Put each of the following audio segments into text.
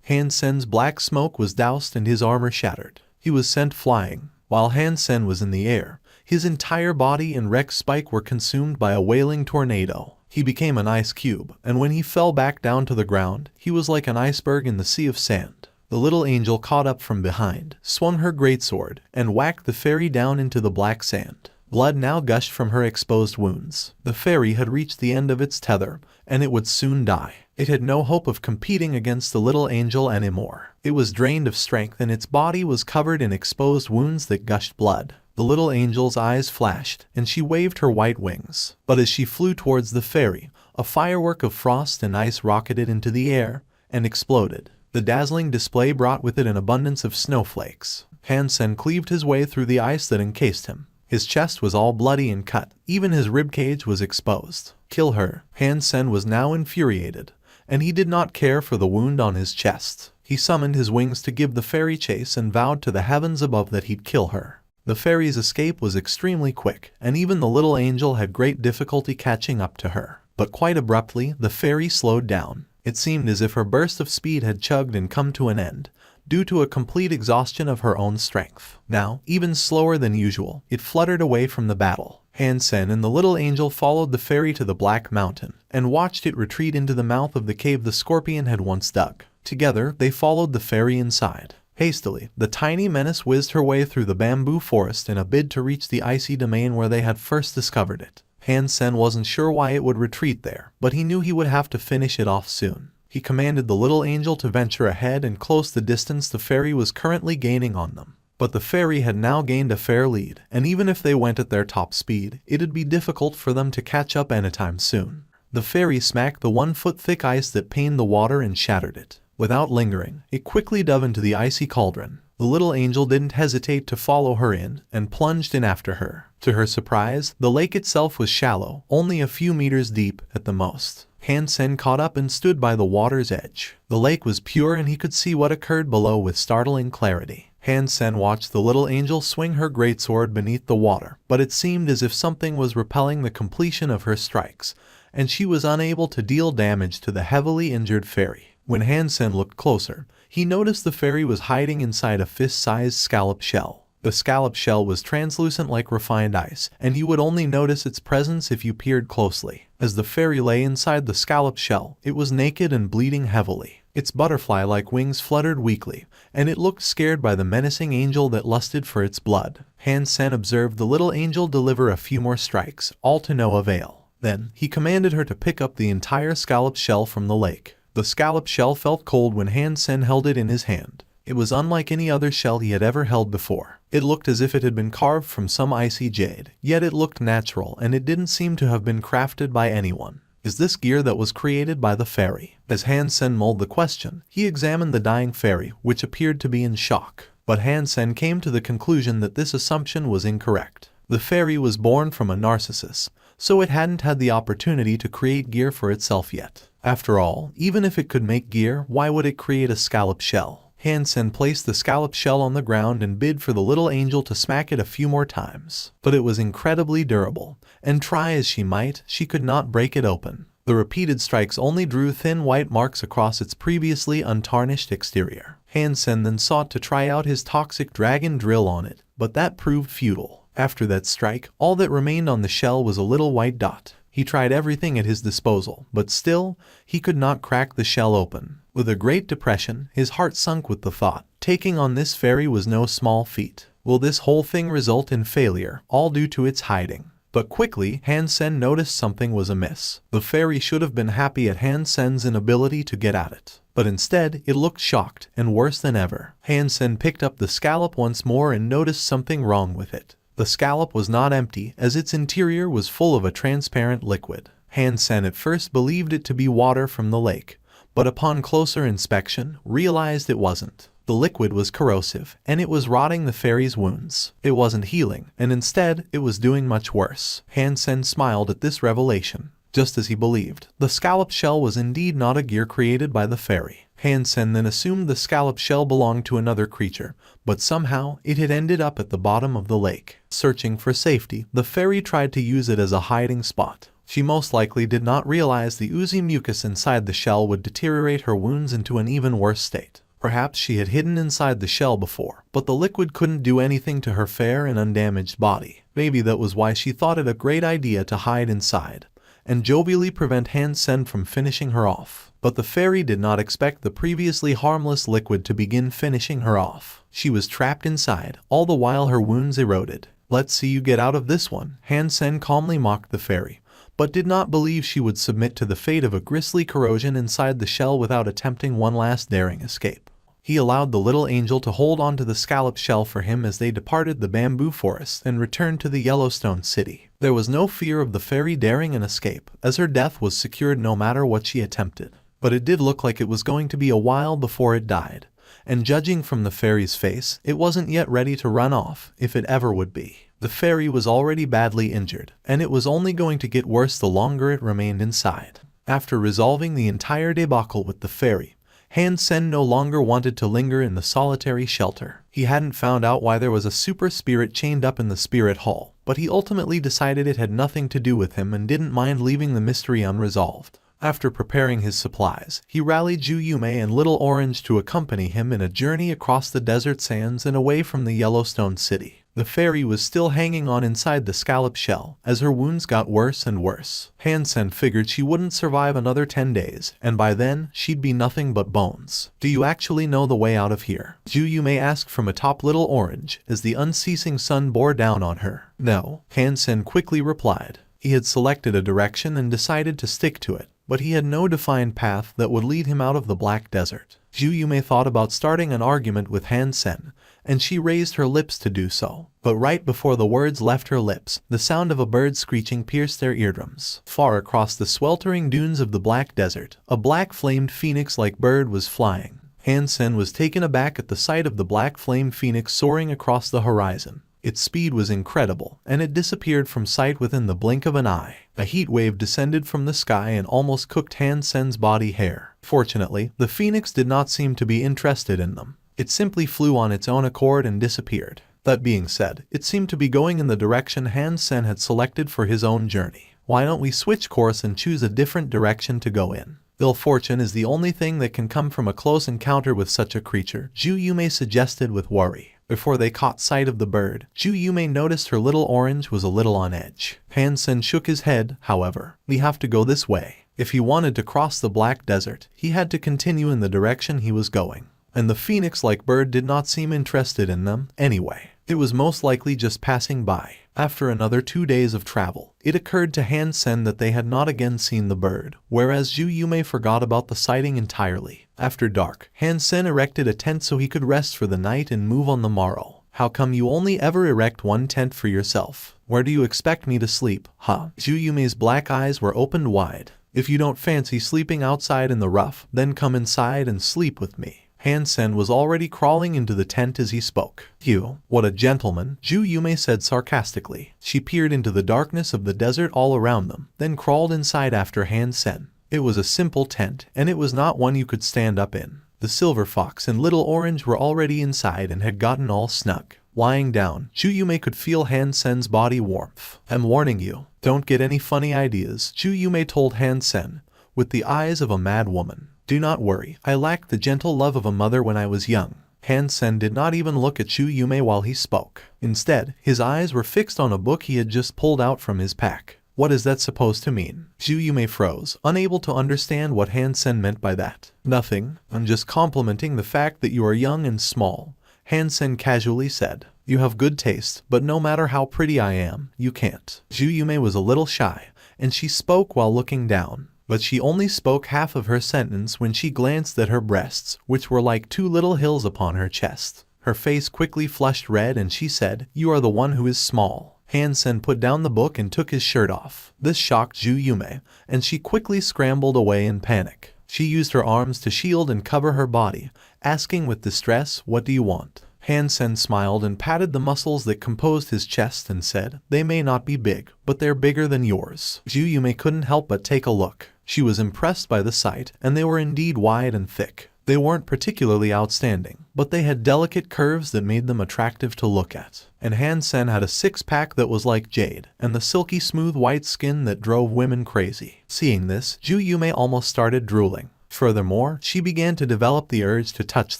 Han Sen's black smoke was doused and his armor shattered. He was sent flying. While Han Sen was in the air, his entire body and Rex Spike were consumed by a wailing tornado. He became an ice cube, and when he fell back down to the ground, he was like an iceberg in the sea of sand. The little angel caught up from behind, swung her greatsword, and whacked the fairy down into the black sand. Blood now gushed from her exposed wounds. The fairy had reached the end of its tether, and it would soon die. It had no hope of competing against the little angel anymore. It was drained of strength and its body was covered in exposed wounds that gushed blood. The little angel's eyes flashed, and she waved her white wings. But as she flew towards the fairy, a firework of frost and ice rocketed into the air and exploded. The dazzling display brought with it an abundance of snowflakes. Han Sen cleaved his way through the ice that encased him. His chest was all bloody and cut, even his ribcage was exposed. Kill her. Han Sen was now infuriated, and he did not care for the wound on his chest. He summoned his wings to give the fairy chase and vowed to the heavens above that he'd kill her. The fairy's escape was extremely quick, and even the little angel had great difficulty catching up to her. But quite abruptly, the fairy slowed down. It seemed as if her burst of speed had chugged and come to an end, due to a complete exhaustion of her own strength. Now, even slower than usual, it fluttered away from the battle. Han Sen and the little angel followed the fairy to the Black Mountain, and watched it retreat into the mouth of the cave the scorpion had once dug. Together, they followed the fairy inside. Hastily, the tiny menace whizzed her way through the bamboo forest in a bid to reach the icy domain where they had first discovered it. Han Sen wasn't sure why it would retreat there, but he knew he would have to finish it off soon. He commanded the little angel to venture ahead and close the distance the fairy was currently gaining on them. But the fairy had now gained a fair lead, and even if they went at their top speed, it'd be difficult for them to catch up anytime soon. The fairy smacked the 1-foot-thick ice that pained the water and shattered it. Without lingering, it quickly dove into the icy cauldron. The little angel didn't hesitate to follow her in, and plunged in after her. To her surprise, the lake itself was shallow, only a few meters deep at the most. Han Sen caught up and stood by the water's edge. The lake was pure and he could see what occurred below with startling clarity. Han Sen watched the little angel swing her greatsword beneath the water, but it seemed as if something was repelling the completion of her strikes, and she was unable to deal damage to the heavily injured fairy. When Han Sen looked closer, he noticed the fairy was hiding inside a fist-sized scallop shell. The scallop shell was translucent like refined ice, and you would only notice its presence if you peered closely. As the fairy lay inside the scallop shell, it was naked and bleeding heavily. Its butterfly-like wings fluttered weakly, and it looked scared by the menacing angel that lusted for its blood. Han Sen observed the little angel deliver a few more strikes, all to no avail. Then, he commanded her to pick up the entire scallop shell from the lake. The scallop shell felt cold when Han Sen held it in his hand. It was unlike any other shell he had ever held before. It looked as if it had been carved from some icy jade, yet it looked natural and it didn't seem to have been crafted by anyone. Is this gear that was created by the fairy? As Han Sen mulled the question, he examined the dying fairy, which appeared to be in shock. But Han Sen came to the conclusion that this assumption was incorrect. The fairy was born from a narcissus, so it hadn't had the opportunity to create gear for itself yet. After all, even if it could make gear, why would it create a scallop shell? Han Sen placed the scallop shell on the ground and bid for the little angel to smack it a few more times. But it was incredibly durable, and try as she might, she could not break it open. The repeated strikes only drew thin white marks across its previously untarnished exterior. Han Sen then sought to try out his toxic dragon drill on it, but that proved futile. After that strike, all that remained on the shell was a little white dot. He tried everything at his disposal, but still, he could not crack the shell open. With a great depression, his heart sunk with the thought, taking on this fairy was no small feat. Will this whole thing result in failure, all due to its hiding? But quickly, Han Sen noticed something was amiss. The fairy should have been happy at Han Sen's inability to get at it. But instead, it looked shocked, and worse than ever. Han Sen picked up the scallop once more and noticed something wrong with it. The scallop was not empty, as its interior was full of a transparent liquid. Han Sen at first believed it to be water from the lake, but upon closer inspection, realized it wasn't. The liquid was corrosive, and it was rotting the fairy's wounds. It wasn't healing, and instead, it was doing much worse. Han Sen smiled at this revelation. Just as he believed, the scallop shell was indeed not a gear created by the fairy. Han Sen then assumed the scallop shell belonged to another creature, but somehow it had ended up at the bottom of the lake. Searching for safety, the fairy tried to use it as a hiding spot. She most likely did not realize the oozy mucus inside the shell would deteriorate her wounds into an even worse state. Perhaps she had hidden inside the shell before, but the liquid couldn't do anything to her fair and undamaged body. Maybe that was why she thought it a great idea to hide inside and jovially prevent Han Sen from finishing her off. But the fairy did not expect the previously harmless liquid to begin finishing her off. She was trapped inside, all the while her wounds eroded. "Let's see you get out of this one," Han Sen calmly mocked the fairy, but did not believe she would submit to the fate of a grisly corrosion inside the shell without attempting one last daring escape. He allowed the little angel to hold onto the scallop shell for him as they departed the bamboo forest and returned to the Yellowstone city. There was no fear of the fairy daring an escape, as her death was secured no matter what she attempted. But it did look like it was going to be a while before it died, and judging from the fairy's face, it wasn't yet ready to run off, if it ever would be. The fairy was already badly injured, and it was only going to get worse the longer it remained inside. After resolving the entire debacle with the fairy, Han Sen no longer wanted to linger in the solitary shelter. He hadn't found out why there was a super spirit chained up in the spirit hall, but he ultimately decided it had nothing to do with him and didn't mind leaving the mystery unresolved. After preparing his supplies, he rallied Zhu Yumei and Little Orange to accompany him in a journey across the desert sands and away from the Yellowstone city. The fairy was still hanging on inside the scallop shell, as her wounds got worse and worse. Han Sen figured she wouldn't survive another 10 days, and by then, she'd be nothing but bones. "Do you actually know the way out of here?" Zhu Yumei asked from atop Little Orange, as the unceasing sun bore down on her. "No," Han Sen quickly replied. He had selected a direction and decided to stick to it, but he had no defined path that would lead him out of the Black Desert. Zhu Yumei thought about starting an argument with Han Sen, and she raised her lips to do so. But right before the words left her lips, the sound of a bird screeching pierced their eardrums. Far across the sweltering dunes of the Black Desert, a black-flamed phoenix-like bird was flying. Han Sen was taken aback at the sight of the black-flamed phoenix soaring across the horizon. Its speed was incredible, and it disappeared from sight within the blink of an eye. A heat wave descended from the sky and almost cooked Han Sen's body hair. Fortunately, the phoenix did not seem to be interested in them. It simply flew on its own accord and disappeared. That being said, it seemed to be going in the direction Han Sen had selected for his own journey. "Why don't we switch course and choose a different direction to go in? Ill fortune is the only thing that can come from a close encounter with such a creature," Zhu Yumei suggested with worry. Before they caught sight of the bird, Zhu Yumei noticed her Little Orange was a little on edge. Han Sen shook his head, however. "We have to go this way." If he wanted to cross the Black Desert, he had to continue in the direction he was going. And the phoenix-like bird did not seem interested in them, anyway. It was most likely just passing by. After another 2 days of travel, it occurred to Han Sen that they had not again seen the bird, whereas Zhu Yumei forgot about the sighting entirely. After dark, Han Sen erected a tent so he could rest for the night and move on the morrow. "How come you only ever erect one tent for yourself? Where do you expect me to sleep, huh?" Zhu Yumei's black eyes were opened wide. "If you don't fancy sleeping outside in the rough, then come inside and sleep with me." Han Sen was already crawling into the tent as he spoke. "You, what a gentleman," Zhu Yumei said sarcastically. She peered into the darkness of the desert all around them, then crawled inside after Han Sen. It was a simple tent, and it was not one you could stand up in. The Silver Fox and Little Orange were already inside and had gotten all snug. Lying down, Zhu Yumei could feel Han Sen's body warmth. "I'm warning you, don't get any funny ideas," Zhu Yumei told Han Sen, with the eyes of a mad woman. "Do not worry, I lacked the gentle love of a mother when I was young." Han Sen did not even look at Zhu Yumei while he spoke. Instead, his eyes were fixed on a book he had just pulled out from his pack. "What is that supposed to mean?" Zhu Yumei froze, unable to understand what Han Sen meant by that. "Nothing, I'm just complimenting the fact that you are young and small," Han Sen casually said. "You have good taste, but no matter how pretty I am, you can't." Zhu Yumei was a little shy, and she spoke while looking down. But she only spoke half of her sentence when she glanced at her breasts, which were like 2 little hills upon her chest. Her face quickly flushed red and she said, "You are the one who is small." Han Sen put down the book and took his shirt off. This shocked Zhu Yumei, and she quickly scrambled away in panic. She used her arms to shield and cover her body, asking with distress, "What do you want?" Han Sen smiled and patted the muscles that composed his chest and said, "They may not be big, but they're bigger than yours." Zhu Yumei couldn't help but take a look. She was impressed by the sight, and they were indeed wide and thick. They weren't particularly outstanding, but they had delicate curves that made them attractive to look at. And Han Sen had a six-pack that was like jade, and the silky smooth white skin that drove women crazy. Seeing this, Zhu Yumei almost started drooling. Furthermore, she began to develop the urge to touch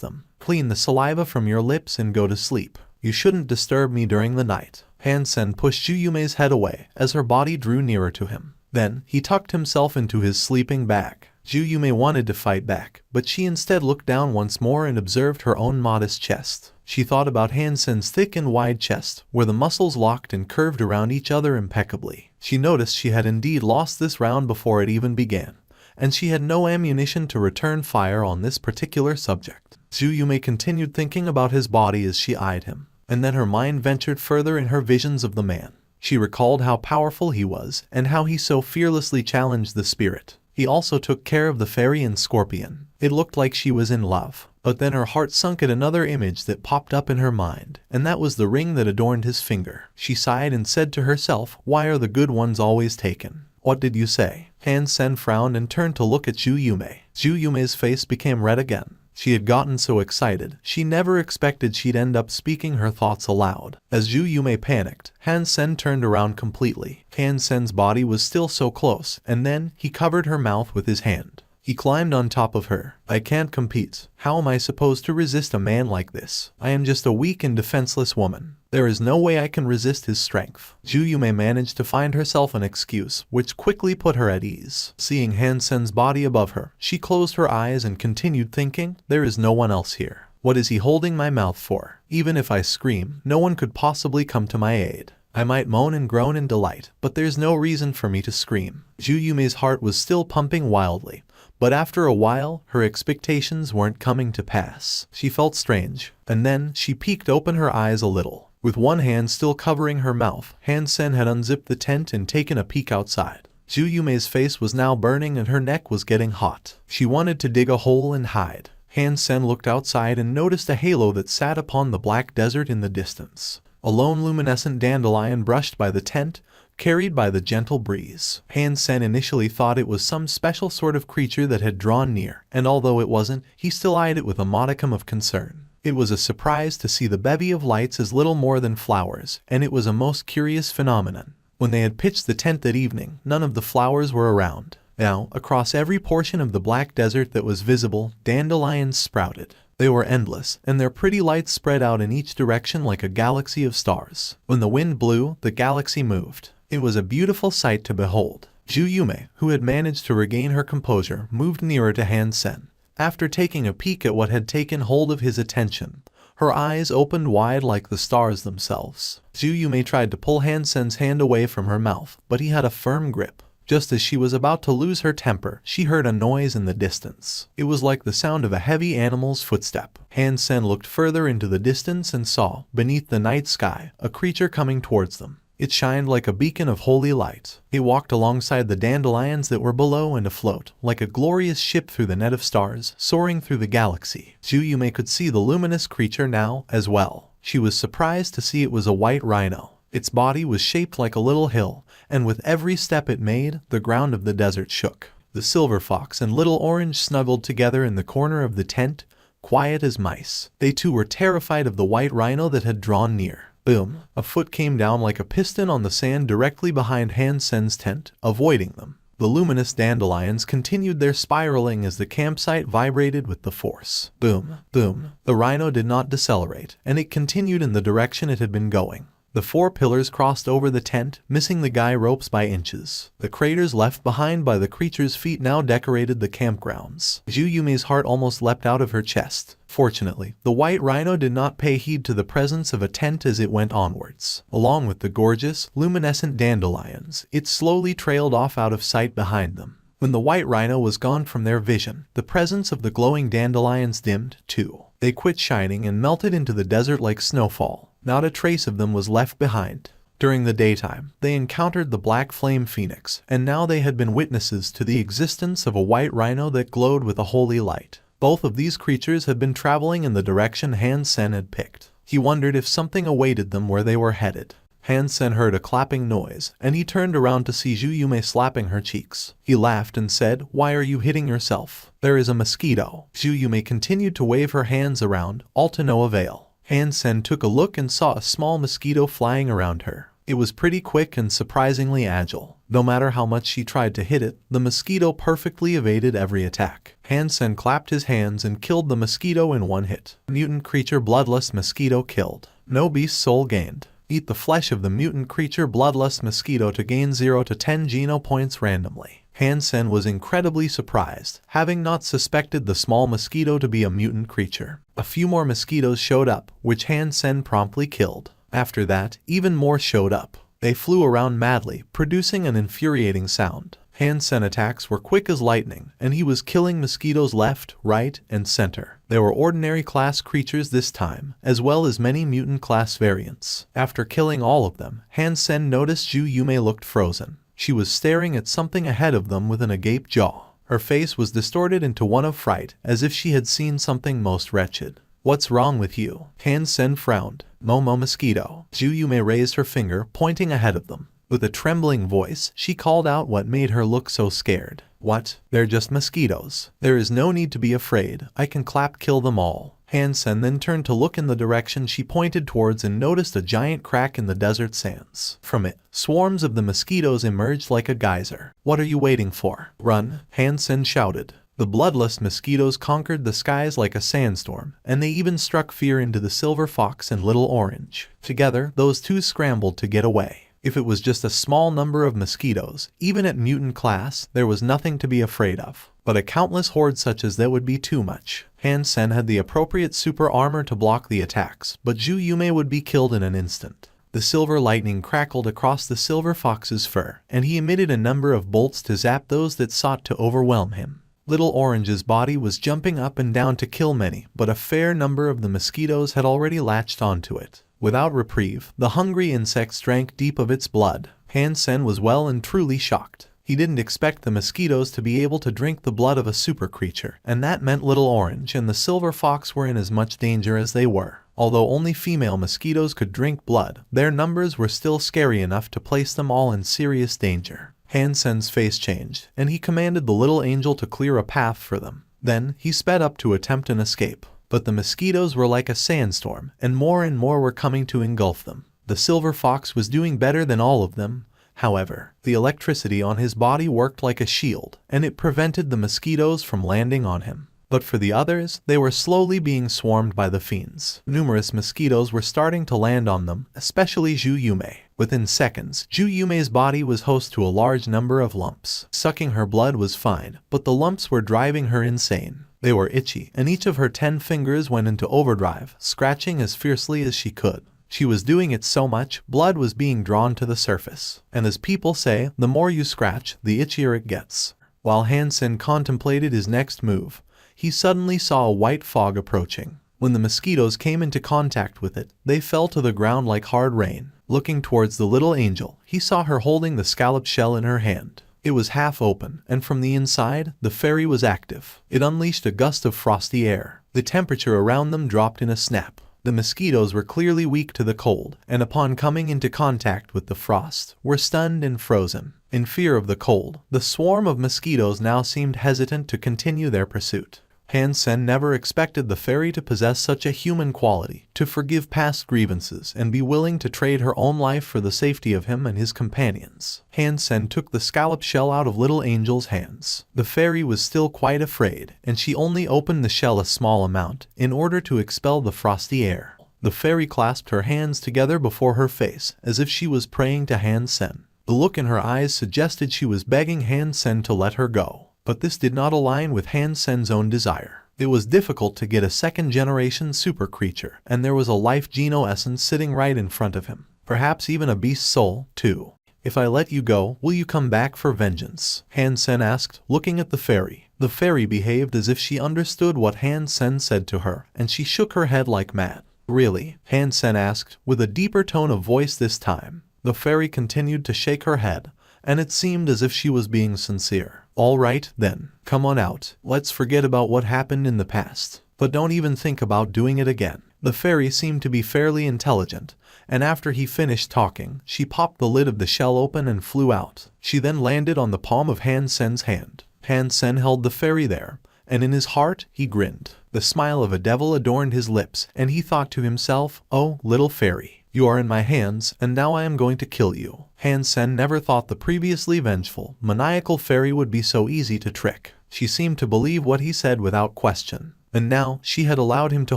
them. Clean the saliva from your lips and go to sleep. You shouldn't disturb me during the night. Han Sen pushed Zhu Yumei's head away as her body drew nearer to him. Then, he tucked himself into his sleeping bag. Zhu Yumei wanted to fight back, but she instead looked down once more and observed her own modest chest. She thought about Han Sen's thick and wide chest, where the muscles locked and curved around each other impeccably. She noticed she had indeed lost this round before it even began, and she had no ammunition to return fire on this particular subject. Zhu Yumei continued thinking about his body as she eyed him, and then her mind ventured further in her visions of the man. She recalled how powerful he was, and how he so fearlessly challenged the spirit. He also took care of the fairy and scorpion. It looked like she was in love. But then her heart sunk at another image that popped up in her mind, and that was the ring that adorned his finger. She sighed and said to herself, "Why are the good ones always taken?" "What did you say?" Han Sen frowned and turned to look at Zhu Yumei. Zhu Yumei's face became red again. She had gotten so excited, she never expected she'd end up speaking her thoughts aloud. As Zhu Yumei panicked, Han Sen turned around completely. Han Sen's body was still so close, and then he covered her mouth with his hand. He climbed on top of her. "I can't compete. How am I supposed to resist a man like this? I am just a weak and defenseless woman. There is no way I can resist his strength." Zhu Yumei managed to find herself an excuse, which quickly put her at ease. Seeing Han Sen's body above her, she closed her eyes and continued thinking, "There is no one else here. What is he holding my mouth for? Even if I scream, no one could possibly come to my aid. I might moan and groan in delight, but there's no reason for me to scream." Zhu Yumei's heart was still pumping wildly, but after a while, her expectations weren't coming to pass. She felt strange, and then she peeked open her eyes a little. With one hand still covering her mouth, Han Sen had unzipped the tent and taken a peek outside. Zhu Yumei's face was now burning and her neck was getting hot. She wanted to dig a hole and hide. Han Sen looked outside and noticed a halo that sat upon the black desert in the distance. A lone luminescent dandelion brushed by the tent, carried by the gentle breeze. Han Sen initially thought it was some special sort of creature that had drawn near, and although it wasn't, he still eyed it with a modicum of concern. It was a surprise to see the bevy of lights as little more than flowers, and it was a most curious phenomenon. When they had pitched the tent that evening, none of the flowers were around. Now, across every portion of the black desert that was visible, dandelions sprouted. They were endless, and their pretty lights spread out in each direction like a galaxy of stars. When the wind blew, the galaxy moved. It was a beautiful sight to behold. Zhu Yumei, who had managed to regain her composure, moved nearer to Han Sen. After taking a peek at what had taken hold of his attention, her eyes opened wide like the stars themselves. Zhu Yumei tried to pull Han Sen's hand away from her mouth, but he had a firm grip. Just as she was about to lose her temper, she heard a noise in the distance. It was like the sound of a heavy animal's footstep. Han Sen looked further into the distance and saw, beneath the night sky, a creature coming towards them. It shined like a beacon of holy light. It walked alongside the dandelions that were below and afloat, like a glorious ship through the net of stars, soaring through the galaxy. Zhu Yumei could see the luminous creature now, as well. She was surprised to see it was a white rhino. Its body was shaped like a little hill, and with every step it made, the ground of the desert shook. The silver fox and little orange snuggled together in the corner of the tent, quiet as mice. They too were terrified of the white rhino that had drawn near. Boom! A foot came down like a piston on the sand directly behind Han Sen's tent, avoiding them. The luminous dandelions continued their spiraling as the campsite vibrated with the force. Boom! Boom! The rhino did not decelerate, and it continued in the direction it had been going. The four pillars crossed over the tent, missing the guy ropes by inches. The craters left behind by the creature's feet now decorated the campgrounds. Zhu Yumei's heart almost leapt out of her chest. Fortunately, the white rhino did not pay heed to the presence of a tent as it went onwards. Along with the gorgeous, luminescent dandelions, it slowly trailed off out of sight behind them. When the white rhino was gone from their vision, the presence of the glowing dandelions dimmed, too. They quit shining and melted into the desert like snowfall. Not a trace of them was left behind. During the daytime, they encountered the black flame phoenix, and now they had been witnesses to the existence of a white rhino that glowed with a holy light. Both of these creatures had been traveling in the direction Han Sen had picked. He wondered if something awaited them where they were headed. Han Sen heard a clapping noise, and he turned around to see Zhu Yumei slapping her cheeks. He laughed and said, "Why are you hitting yourself? There is a mosquito." Zhu Yumei continued to wave her hands around, all to no avail. Han Sen took a look and saw a small mosquito flying around her. It was pretty quick and surprisingly agile. No matter how much she tried to hit it, the mosquito perfectly evaded every attack. Han Sen clapped his hands and killed the mosquito in one hit. Mutant creature Bloodless Mosquito killed. No beast soul gained. Eat the flesh of the mutant creature Bloodless Mosquito to gain 0 to 10 Geno points randomly. Han Sen was incredibly surprised, having not suspected the small mosquito to be a mutant creature. A few more mosquitoes showed up, which Han Sen promptly killed. After that, even more showed up. They flew around madly, producing an infuriating sound. Han Sen attacks were quick as lightning, and he was killing mosquitoes left, right, and center. There were ordinary class creatures this time, as well as many mutant class variants. After killing all of them, Han Sen noticed Zhu Yumei looked frozen. She was staring at something ahead of them with an agape jaw. Her face was distorted into one of fright, as if she had seen something most wretched. "What's wrong with you?" Han Sen frowned. "Momo mosquito." Zhu Yumei raised her finger, pointing ahead of them. With a trembling voice, she called out what made her look so scared. "What? They're just mosquitoes. There is no need to be afraid. I can kill them all." Han Sen then turned to look in the direction she pointed towards and noticed a giant crack in the desert sands. From it, swarms of the mosquitoes emerged like a geyser. "What are you waiting for? Run!" Han Sen shouted. The bloodless mosquitoes conquered the skies like a sandstorm, and they even struck fear into the silver fox and little orange. Together, those two scrambled to get away. If it was just a small number of mosquitoes, even at mutant class, there was nothing to be afraid of. But a countless horde such as that would be too much. Han Sen had the appropriate super armor to block the attacks, but Zhu Yumei would be killed in an instant. The silver lightning crackled across the silver fox's fur, and he emitted a number of bolts to zap those that sought to overwhelm him. Little Orange's body was jumping up and down to kill many, but a fair number of the mosquitoes had already latched onto it. Without reprieve, the hungry insects drank deep of its blood. Han Sen was well and truly shocked. He didn't expect the mosquitoes to be able to drink the blood of a super creature, and that meant Little Orange and the silver fox were in as much danger as they were. Although only female mosquitoes could drink blood, their numbers were still scary enough to place them all in serious danger. Han Sen's face changed, and he commanded the little angel to clear a path for them. Then, he sped up to attempt an escape. But the mosquitoes were like a sandstorm, and more were coming to engulf them. The silver fox was doing better than all of them. However, the electricity on his body worked like a shield, and it prevented the mosquitoes from landing on him. But for the others, they were slowly being swarmed by the fiends. Numerous mosquitoes were starting to land on them, especially Zhu Yumei. Within seconds, Zhu Yumei's body was host to a large number of lumps. Sucking her blood was fine, but the lumps were driving her insane. They were itchy, and each of her 10 fingers went into overdrive, scratching as fiercely as she could. She was doing it so much, blood was being drawn to the surface. And as people say, the more you scratch, the itchier it gets. While Han Sen contemplated his next move, he suddenly saw a white fog approaching. When the mosquitoes came into contact with it, they fell to the ground like hard rain. Looking towards the little angel, he saw her holding the scallop shell in her hand. It was half open, and from the inside, the fairy was active. It unleashed a gust of frosty air. The temperature around them dropped in a snap. The mosquitoes were clearly weak to the cold, and upon coming into contact with the frost, were stunned and frozen. In fear of the cold, the swarm of mosquitoes now seemed hesitant to continue their pursuit. Han Sen never expected the fairy to possess such a human quality, to forgive past grievances and be willing to trade her own life for the safety of him and his companions. Han Sen took the scallop shell out of Little Angel's hands. The fairy was still quite afraid, and she only opened the shell a small amount in order to expel the frosty air. The fairy clasped her hands together before her face, as if she was praying to Han Sen. The look in her eyes suggested she was begging Han Sen to let her go. But this did not align with Han Sen's own desire. It was difficult to get a second-generation super creature, and there was a life geno essence sitting right in front of him. Perhaps even a beast soul, too. "If I let you go, will you come back for vengeance?" Han Sen asked, looking at the fairy. The fairy behaved as if she understood what Han Sen said to her, and she shook her head like mad. "Really?" Han Sen asked, with a deeper tone of voice this time. The fairy continued to shake her head, and it seemed as if she was being sincere. "All right, then. Come on out. Let's forget about what happened in the past." but don't even think about doing it again." The fairy seemed to be fairly intelligent, and after he finished talking, she popped the lid of the shell open and flew out. She then landed on the palm of Han Sen's hand. Han Sen held the fairy there, and in his heart, he grinned. The smile of a devil adorned his lips, and he thought to himself, "Oh, little fairy, you are in my hands, and now I am going to kill you." Han Sen never thought the previously vengeful, maniacal fairy would be so easy to trick. She seemed to believe what he said without question. And now, she had allowed him to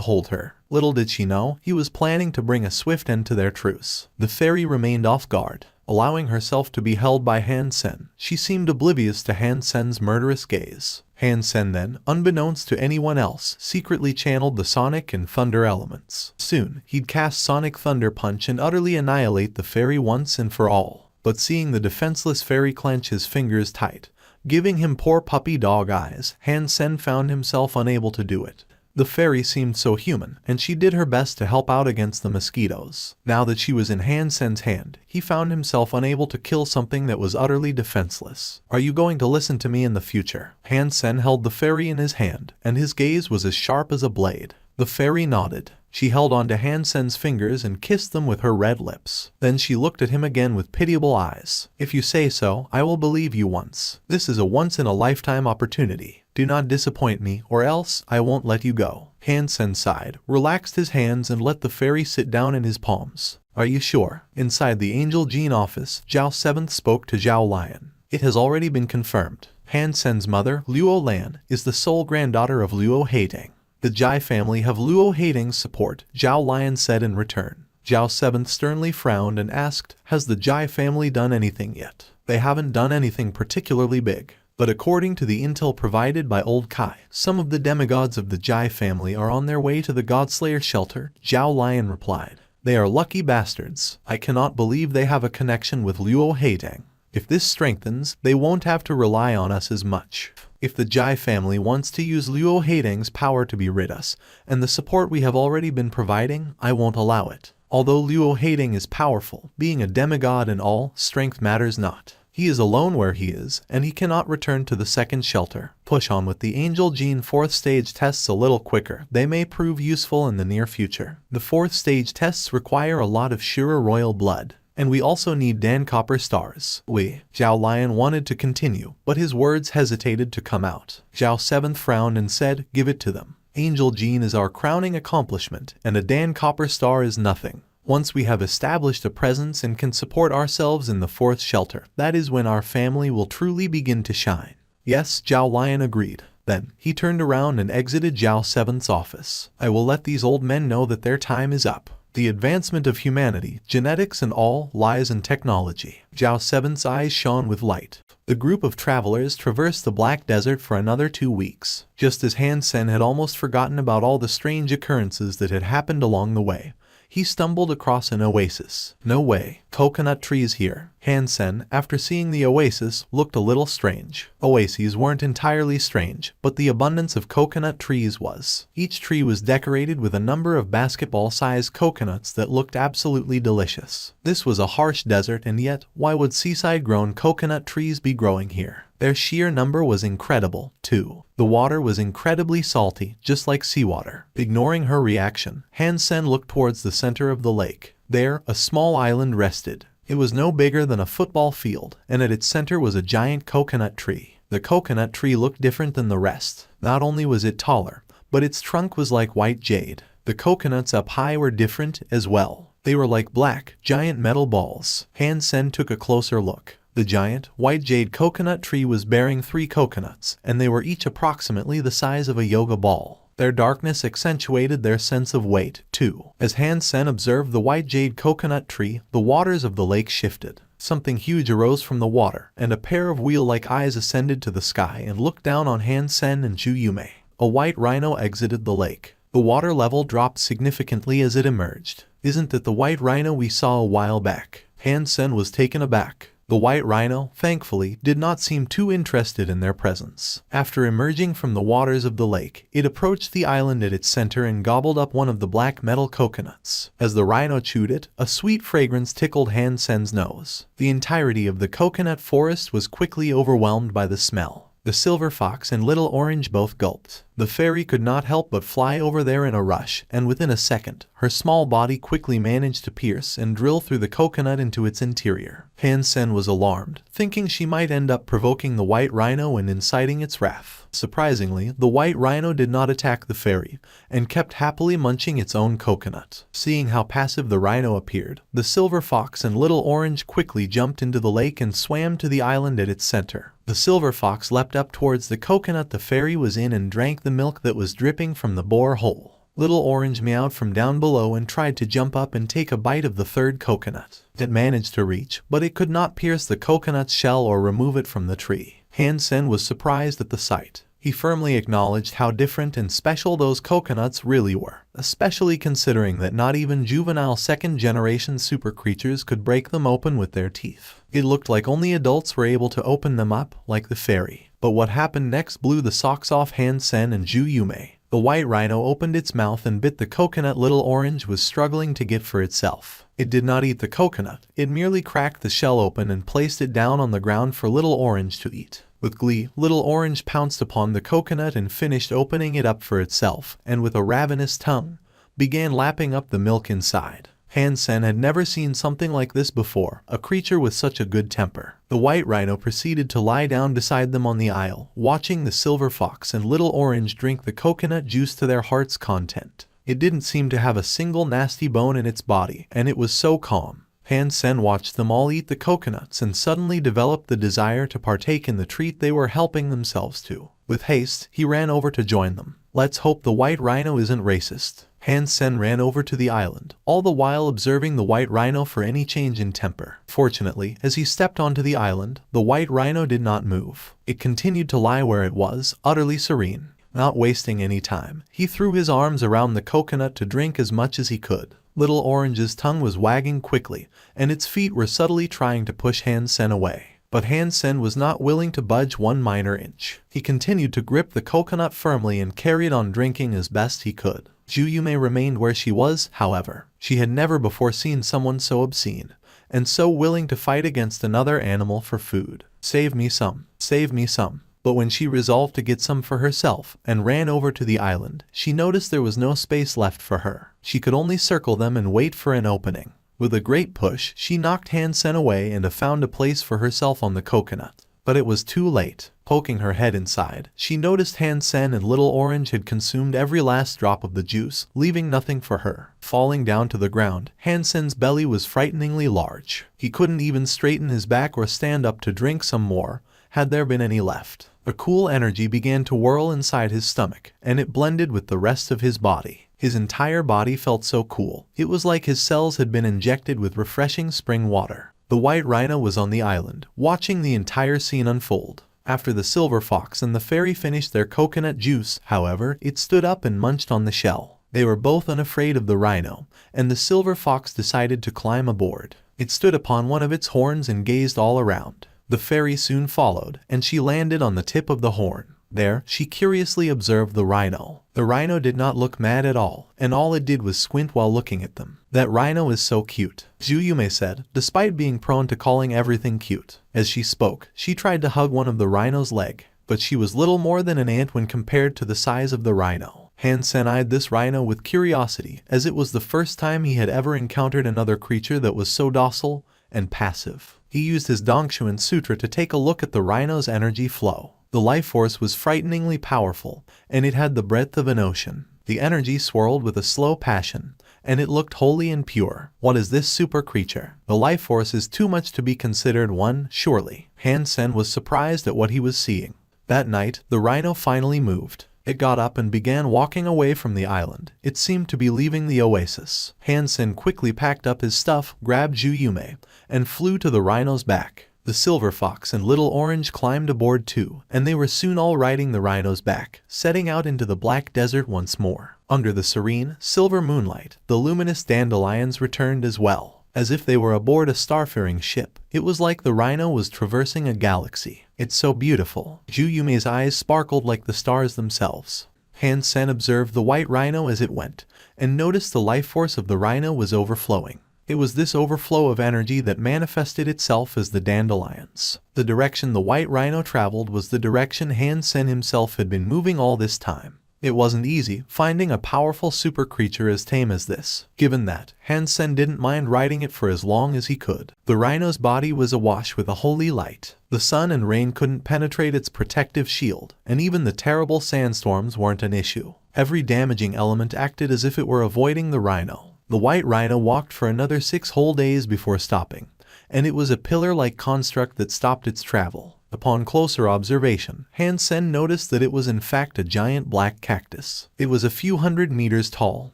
hold her. Little did she know, he was planning to bring a swift end to their truce. The fairy remained off guard, allowing herself to be held by Han Sen. She seemed oblivious to Han Sen's murderous gaze. Han Sen then, unbeknownst to anyone else, secretly channeled the sonic and thunder elements. Soon, he'd cast Sonic Thunder Punch and utterly annihilate the fairy once and for all. But seeing the defenseless fairy clench his fingers tight, giving him poor puppy dog eyes, Han Sen found himself unable to do it. The fairy seemed so human, and she did her best to help out against the mosquitoes. Now that she was in Han Sen's hand, he found himself unable to kill something that was utterly defenseless. "Are you going to listen to me in the future?" Han Sen held the fairy in his hand, and his gaze was as sharp as a blade. The fairy nodded. She held onto Han Sen's fingers and kissed them with her red lips. Then she looked at him again with pitiable eyes. "If you say so, I will believe you once. This is a once-in-a-lifetime opportunity. Do not disappoint me, or else I won't let you go." Han Sen sighed, relaxed his hands and let the fairy sit down in his palms. "Are you sure?" Inside the Angel Gene office, Zhao 7th spoke to Zhao Lion. "It has already been confirmed. Han Sen's mother, Luo Lan, is the sole granddaughter of Luo Haiding. The Jai family have Luo Haiding's support," Zhao Lion said in return. Zhao 7th sternly frowned and asked, "Has the Jai family done anything yet?" "They haven't done anything particularly big. But according to the intel provided by Old Kai, some of the demigods of the Jai family are on their way to the Godslayer shelter," Zhao Lion replied. "They are lucky bastards. I cannot believe they have a connection with Luo Haiding. If this strengthens, they won't have to rely on us as much. If the Jai family wants to use Luo Haiding's power to be rid us, and the support we have already been providing, I won't allow it. Although Luo Haiding is powerful, being a demigod and all, strength matters not. He is alone where he is, and he cannot return to the second shelter. Push on with the Angel Gene 4th stage tests a little quicker. They may prove useful in the near future. The 4th stage tests require a lot of Shura royal blood. And we also need Dan Copper stars." Zhao Lion wanted to continue, but his words hesitated to come out. Zhao 7th frowned and said, "Give it to them. Angel Gene is our crowning accomplishment, and a Dan Copper star is nothing. Once we have established a presence and can support ourselves in the 4th shelter, that is when our family will truly begin to shine." "Yes," Zhao Lion agreed. Then, he turned around and exited Zhao 7th's office. "I will let these old men know that their time is up. The advancement of humanity, genetics and all, lies in technology." Zhao 7th's eyes shone with light. The group of travelers traversed the Black Desert for another 2 weeks. Just as Han Sen had almost forgotten about all the strange occurrences that had happened along the way, he stumbled across an oasis. "No way, coconut trees here." Han Sen, after seeing the oasis, looked a little strange. Oases weren't entirely strange, but the abundance of coconut trees was. Each tree was decorated with a number of basketball-sized coconuts that looked absolutely delicious. This was a harsh desert, and yet, why would seaside-grown coconut trees be growing here? Their sheer number was incredible, too. The water was incredibly salty, just like seawater. Ignoring her reaction, Han Sen looked towards the center of the lake. There, a small island rested. It was no bigger than a football field, and at its center was a giant coconut tree. The coconut tree looked different than the rest. Not only was it taller, but its trunk was like white jade. The coconuts up high were different as well. They were like black, giant metal balls. Han Sen took a closer look. The giant, white jade coconut tree was bearing 3 coconuts, and they were each approximately the size of a yoga ball. Their darkness accentuated their sense of weight, too. As Han Sen observed the white jade coconut tree, the waters of the lake shifted. Something huge arose from the water, and a pair of wheel-like eyes ascended to the sky and looked down on Han Sen and Zhu Yumei. A white rhino exited the lake. The water level dropped significantly as it emerged. "Isn't that the white rhino we saw a while back?" Han Sen was taken aback. The white rhino, thankfully, did not seem too interested in their presence. After emerging from the waters of the lake, it approached the island at its center and gobbled up one of the black metal coconuts. As the rhino chewed it, a sweet fragrance tickled Han Sen's nose. The entirety of the coconut forest was quickly overwhelmed by the smell. The silver fox and little orange both gulped. The fairy could not help but fly over there in a rush, and within a second, her small body quickly managed to pierce and drill through the coconut into its interior. Han Sen was alarmed, thinking she might end up provoking the white rhino and inciting its wrath. Surprisingly, the white rhino did not attack the fairy, and kept happily munching its own coconut. Seeing how passive the rhino appeared, the silver fox and little orange quickly jumped into the lake and swam to the island at its center. The silver fox leapt up towards the coconut the fairy was in and drank the milk that was dripping from the bore hole. Little orange meowed from down below and tried to jump up and take a bite of the third coconut. It managed to reach, but it could not pierce the coconut's shell or remove it from the tree. Han Sen was surprised at the sight. He firmly acknowledged how different and special those coconuts really were, especially considering that not even juvenile second-generation super creatures could break them open with their teeth. It looked like only adults were able to open them up, like the fairy. But what happened next blew the socks off Han Sen and Zhu Yumei. The white rhino opened its mouth and bit the coconut little orange was struggling to get for itself. It did not eat the coconut, it merely cracked the shell open and placed it down on the ground for little orange to eat. With glee, little orange pounced upon the coconut and finished opening it up for itself, and with a ravenous tongue, began lapping up the milk inside. Han Sen had never seen something like this before, a creature with such a good temper. The white rhino proceeded to lie down beside them on the aisle, watching the silver fox and little orange drink the coconut juice to their heart's content. It didn't seem to have a single nasty bone in its body, and it was so calm. Han Sen watched them all eat the coconuts and suddenly developed the desire to partake in the treat they were helping themselves to. With haste, he ran over to join them. Let's hope the white rhino isn't racist. Han Sen ran over to the island, all the while observing the white rhino for any change in temper. Fortunately, as he stepped onto the island, the white rhino did not move. It continued to lie where it was, utterly serene. Not wasting any time, he threw his arms around the coconut to drink as much as he could. Little Orange's tongue was wagging quickly, and its feet were subtly trying to push Han Sen away. But Han Sen was not willing to budge one minor inch. He continued to grip the coconut firmly and carried on drinking as best he could. Zhu Yumei remained where she was, however. She had never before seen someone so obscene, and so willing to fight against another animal for food. Save me some. Save me some. But when she resolved to get some for herself and ran over to the island, she noticed there was no space left for her. She could only circle them and wait for an opening. With a great push, she knocked Han Sen away and found a place for herself on the coconut. But it was too late. Poking her head inside, she noticed Han Sen and Little Orange had consumed every last drop of the juice, leaving nothing for her. Falling down to the ground, Han Sen's belly was frighteningly large. He couldn't even straighten his back or stand up to drink some more, had there been any left. A cool energy began to whirl inside his stomach, and it blended with the rest of his body. His entire body felt so cool. It was like his cells had been injected with refreshing spring water. The white rhino was on the island, watching the entire scene unfold. After the silver fox and the fairy finished their coconut juice, however, it stood up and munched on the shell. They were both unafraid of the rhino, and the silver fox decided to climb aboard. It stood upon one of its horns and gazed all around. The fairy soon followed, and she landed on the tip of the horn. There, she curiously observed the rhino. The rhino did not look mad at all, and all it did was squint while looking at them. That rhino is so cute, Zhu Yumei said, despite being prone to calling everything cute. As she spoke, she tried to hug one of the rhino's leg, but she was little more than an ant when compared to the size of the rhino. Han Sen eyed this rhino with curiosity, as it was the first time he had ever encountered another creature that was so docile and passive. He used his Dongshuan Sutra to take a look at the rhino's energy flow. The life force was frighteningly powerful, and it had the breadth of an ocean. The energy swirled with a slow passion, and it looked holy and pure. What is this super creature? The life force is too much to be considered one, surely. Han Sen was surprised at what he was seeing. That night, the rhino finally moved. It got up and began walking away from the island. It seemed to be leaving the oasis. Han Sen quickly packed up his stuff, grabbed Zhu Yumei, and flew to the rhino's back. The silver fox and Little Orange climbed aboard too, and they were soon all riding the rhino's back, setting out into the black desert once more. Under the serene, silver moonlight, the luminous dandelions returned as well. As if they were aboard a starfaring ship, it was like the rhino was traversing a galaxy. It's so beautiful. Zhu Yumei's eyes sparkled like the stars themselves. Han Sen observed the white rhino as it went, and noticed the life force of the rhino was overflowing. It was this overflow of energy that manifested itself as the dandelions. The direction the white rhino traveled was the direction Han Sen himself had been moving all this time. It wasn't easy finding a powerful super creature as tame as this, given that Han Sen didn't mind riding it for as long as he could. The rhino's body was awash with a holy light. The sun and rain couldn't penetrate its protective shield, and even the terrible sandstorms weren't an issue. Every damaging element acted as if it were avoiding the rhino. The white rhino walked for another 6 whole days before stopping, and it was a pillar-like construct that stopped its travel. Upon closer observation, Han Sen noticed that it was in fact a giant black cactus. It was a few hundred meters tall,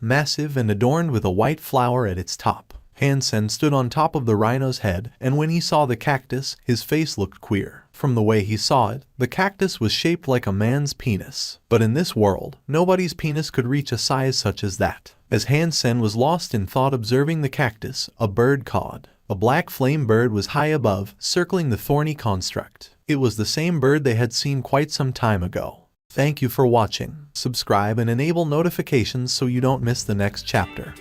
massive, and adorned with a white flower at its top. Han Sen stood on top of the rhino's head, and when he saw the cactus, his face looked queer. From the way he saw it, the cactus was shaped like a man's penis. But in this world, nobody's penis could reach a size such as that. As Han Sen was lost in thought observing the cactus, a bird cawed. A black flame bird was high above, circling the thorny construct. It was the same bird they had seen quite some time ago. Thank you for watching. Subscribe and enable notifications so you don't miss the next chapter.